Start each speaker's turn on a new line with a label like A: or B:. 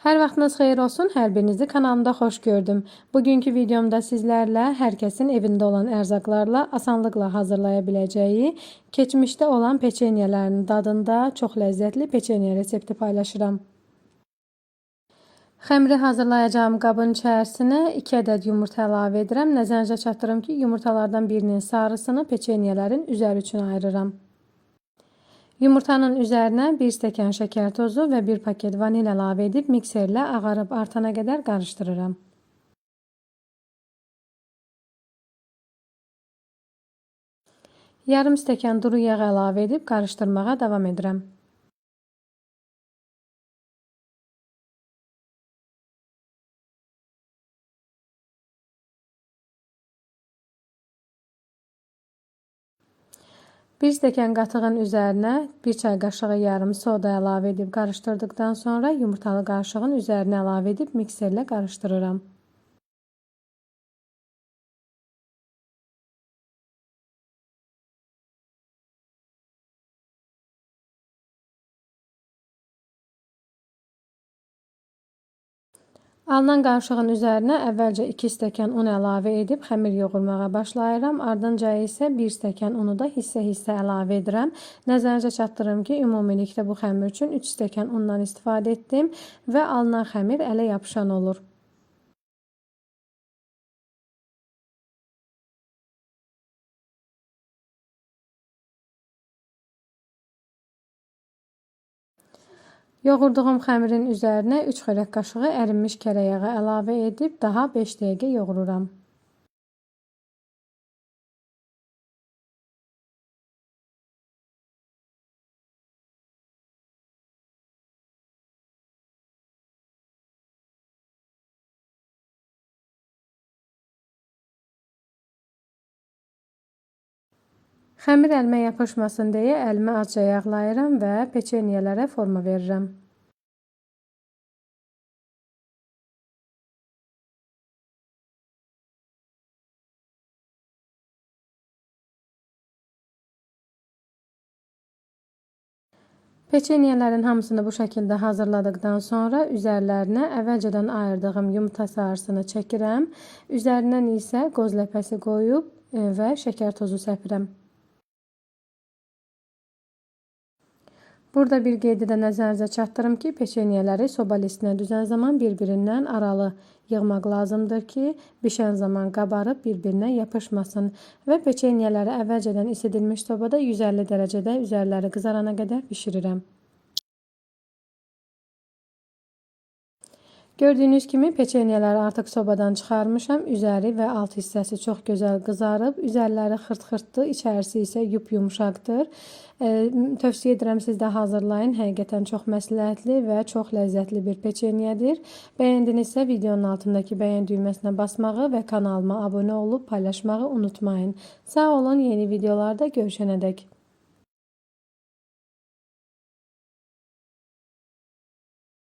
A: Hər vaxtınız xeyir olsun, hər birinizi kanalımda xoş gördüm. Bugünkü videomda sizlərlə hər kəsin evində olan ərzaqlarla asanlıqla hazırlaya biləcəyi, keçmişdə olan peçenyələrin dadında çox ləzzətli peçenya resepti paylaşıram. Xəmiri hazırlayacağım qabın içərisinə 2 ədəd yumurta əlavə edirəm. Nəzərinizə çatdırım ki, yumurtalardan birinin sarısını peçenyələrin üzəri üçün ayırıram. Yumurtanın üzərinə 1 stəkan şəkər tozu və 1 paket vanil əlavə edib mikserlə ağarıb artana qədər qarışdırıram. Yarım stəkan duru yağ əlavə edib qarışdırmağa davam edirəm. Bir stəkan qatığın üzərinə 1 çay qaşığı yarım soda əlavə edib qarışdırdıqdan sonra yumurtalı qarışığın üzərinə əlavə edib mikserlə qarışdırıram. Alınan qarışığın üzərinə əvvəlcə 2 stəkan un əlavə edib xəmir yoğurmağa başlayıram. Ardınca isə 1 stəkan unu da hissə-hissə əlavə edirəm. Nəzərinizə çatdırım ki, ümumilikdə bu xəmir üçün 3 stəkan undan istifadə etdim və alınan xəmir ələ yapışan olur. Yoğurduğum xəmirin üzərinə 3 xörək qaşığı ərinmiş kərə yağı əlavə edib daha 5 dəqiqə yoğururam. Xəmir əlimə yapışmasın deyə əlimi azca yağlayıram və peçenyelərə forma verirəm. Peçenyələrin hamısını bu şəkildə hazırladıqdan sonra üzərlərinə əvvəlcədən ayırdığım yumurta sarısını çəkirəm. Üzərindən isə qoz ləpəsi qoyub və şəkər tozu səpirəm. Burada bir qeydi də nəzərinizə çatdırım ki, peçenyeləri soba listinə düzən zaman bir-birindən aralı yığmaq lazımdır ki, bişən zaman qabarıb bir-birinə yapışmasın və peçenyeləri əvvəlcədən isidilmiş sobada 150 dərəcədə üzərləri qızarana qədər bişirirəm. Gördüyünüz kimi peçenyeləri artıq sobadan çıxarmışam. Üzəri və alt hissəsi çox gözəl qızarıb. Üzərləri xırt-xırtdır, içərisi isə yup-yumşaqdır. Tövsiyə edirəm siz də hazırlayın. Həqiqətən çox məsləhətli və çox ləzzətli bir peçenyedir. Bəyəndinizsə videonun altındakı bəyən düyməsinə basmağı və kanalıma abunə olub paylaşmağı unutmayın. Sağ olun, yeni videolarda görüşənədək.